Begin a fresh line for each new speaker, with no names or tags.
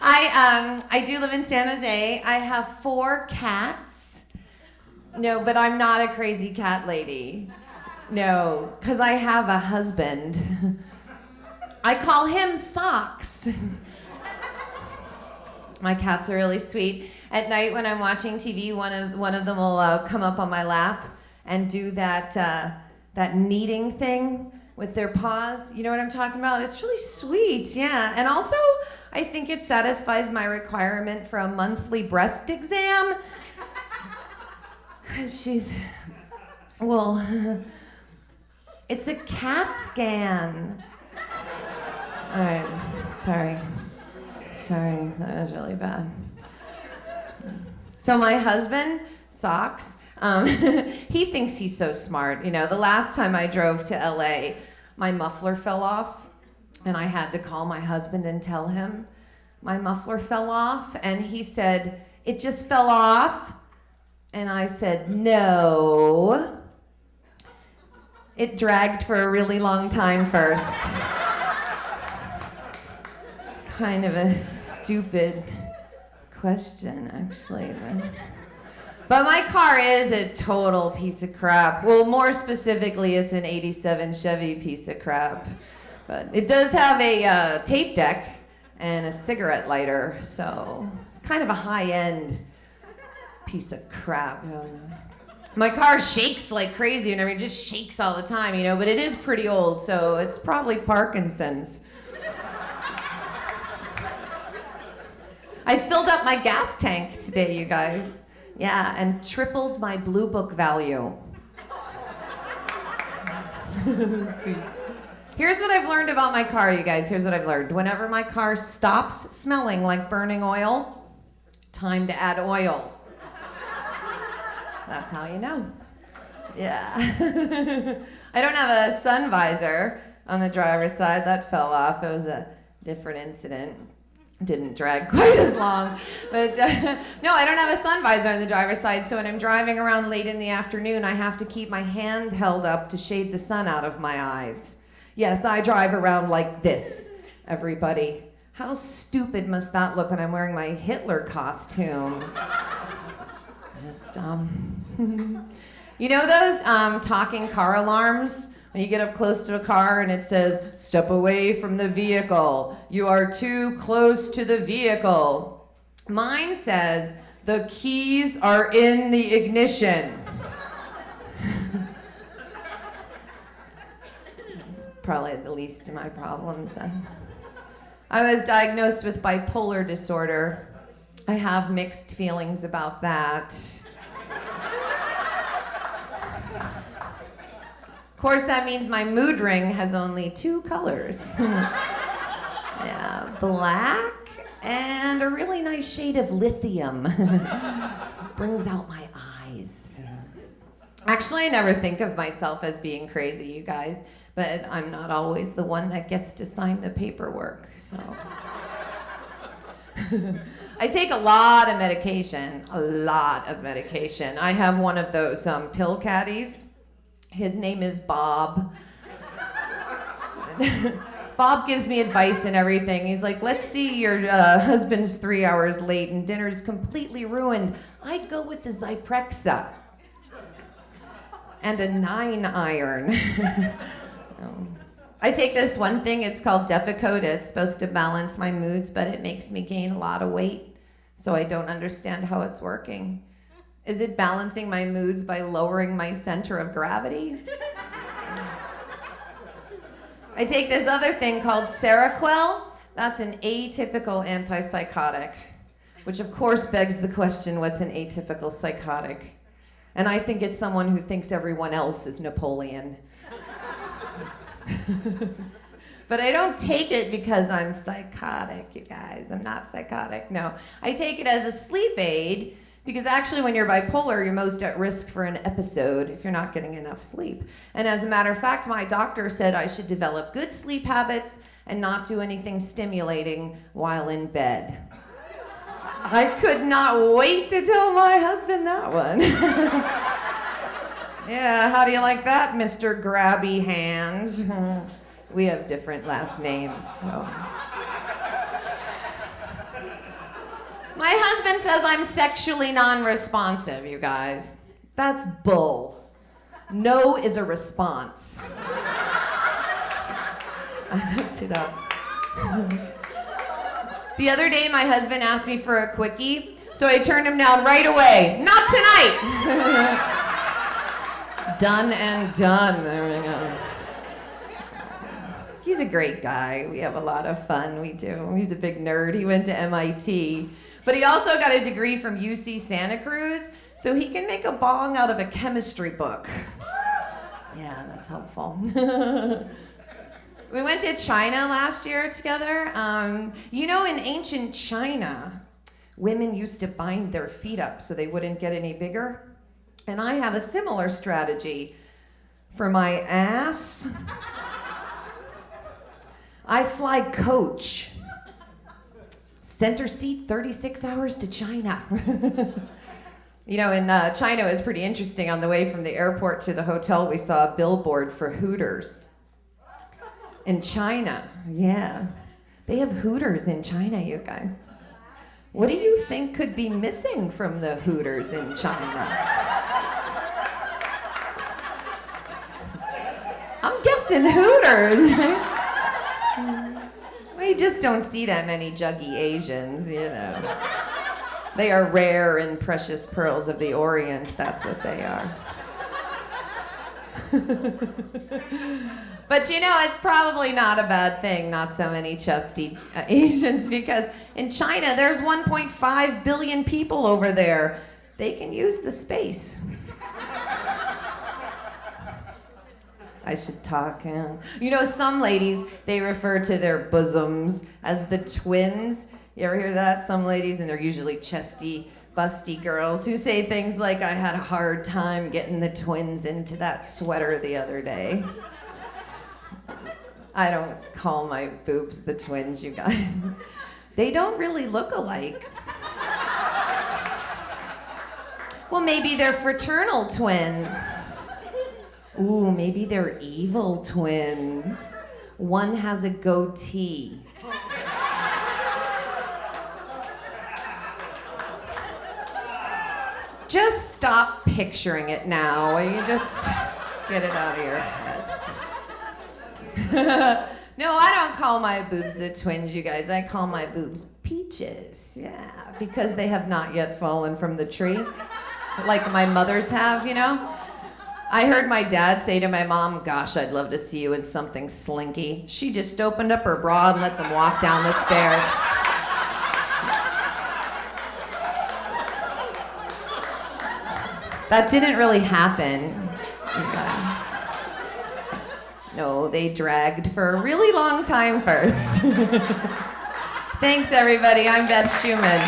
I do live in San Jose. I have 4 cats. No, but I'm not a crazy cat lady. No, because I have a husband. I call him Socks. My cats are really sweet. At night when I'm watching TV, one of them will come up on my lap and do that kneading thing with their paws. You know what I'm talking about? It's really sweet, yeah. And also, I think it satisfies my requirement for a monthly breast exam. Because it's a CAT scan. All right, sorry, that was really bad. So my husband, Socks, he thinks he's so smart. You know, the last time I drove to LA, my muffler fell off, and I had to call my husband and tell him my muffler fell off, and he said, "It just fell off." And I said, "No. It dragged for a really long time first." Kind of a stupid question, actually. But my car is a total piece of crap. Well, more specifically, it's an 87 Chevy piece of crap. But it does have a tape deck and a cigarette lighter, so it's kind of a high-end piece of crap. My car shakes like crazy, and it just shakes all the time, you know, but it is pretty old, so it's probably Parkingsons. I filled up my gas tank today, you guys. Yeah, and tripled my Blue Book value. Sweet. Here's what I've learned about my car, you guys. Here's what I've learned. Whenever my car stops smelling like burning oil, time to add oil. That's how you know. Yeah. I don't have a sun visor on the driver's side. That fell off. It was a different incident. Didn't drag quite as long. But no, I don't have a sun visor on the driver's side, so when I'm driving around late in the afternoon, I have to keep my hand held up to shade the sun out of my eyes. Yes, I drive around like this, everybody. How stupid must that look when I'm wearing my Hitler costume? Just, you know those talking car alarms? When you get up close to a car and it says, "Step away from the vehicle. You are too close to the vehicle." Mine says, "The keys are in the ignition." It's probably the least of my problems. I was diagnosed with bipolar disorder. I have mixed feelings about that. Of course, that means my mood ring has only 2 colors. Yeah, black and a really nice shade of lithium. Brings out my eyes. Actually, I never think of myself as being crazy, you guys, but I'm not always the one that gets to sign the paperwork, so. I take a lot of medication, I have one of those pill caddies. His name is Bob. Bob gives me advice and everything. He's like, "Let's see, your husband's 3 hours late and dinner's completely ruined. I'd go with the Zyprexa and a 9-iron. I take this one thing, it's called Depakote. It's supposed to balance my moods, but it makes me gain a lot of weight, so I don't understand how it's working. Is it balancing my moods by lowering my center of gravity? I take this other thing called Seroquel. That's an atypical antipsychotic, which of course begs the question, what's an atypical psychotic? And I think it's someone who thinks everyone else is Napoleon. But I don't take it because I'm psychotic, you guys. I'm not psychotic, no. I take it as a sleep aid because actually when you're bipolar, you're most at risk for an episode if you're not getting enough sleep. And as a matter of fact, my doctor said I should develop good sleep habits and not do anything stimulating while in bed. I could not wait to tell my husband that one. Yeah, how do you like that, Mr. Grabby Hands? We have different last names. So. My husband says I'm sexually non-responsive, you guys. That's bull. No is a response. I looked it up. The other day, my husband asked me for a quickie, so I turned him down right away. Not tonight! Done and done. There we go. He's a great guy. We have a lot of fun. We do. He's a big nerd. He went to MIT. But he also got a degree from UC Santa Cruz, so he can make a bong out of a chemistry book. Yeah, that's helpful. We went to China last year together. You know, in ancient China, women used to bind their feet up so they wouldn't get any bigger. And I have a similar strategy for my ass. I fly coach. Center seat, 36 hours to China. You know, in China, it was pretty interesting. On the way from the airport to the hotel, we saw a billboard for Hooters. In China, yeah. They have Hooters in China, you guys. What do you think could be missing from the Hooters in China? I'm guessing Hooters. We just don't see that many juggy Asians, you know. They are rare and precious pearls of the Orient, that's what they are. But you know, it's probably not a bad thing, not so many chesty Asians, because in China, there's 1.5 billion people over there. They can use the space. I should talk. Yeah. You know, some ladies, they refer to their bosoms as the twins. You ever hear that? Some ladies, and they're usually chesty, busty girls who say things like, I had a hard time getting the twins into that sweater the other day. I don't call my boobs the twins, you guys. They don't really look alike. Well, maybe they're fraternal twins. Ooh, maybe they're evil twins. One has a goatee. Just stop picturing it now. Will you just get it out of your head? No, I don't call my boobs the twins, you guys. I call my boobs peaches. Yeah, because they have not yet fallen from the tree, like my mother's have, you know? I heard my dad say to my mom, gosh, I'd love to see you in something slinky. She just opened up her bra and let them walk down the stairs. That didn't really happen. No, they dragged for a really long time first. Thanks, everybody. I'm Beth Schuman.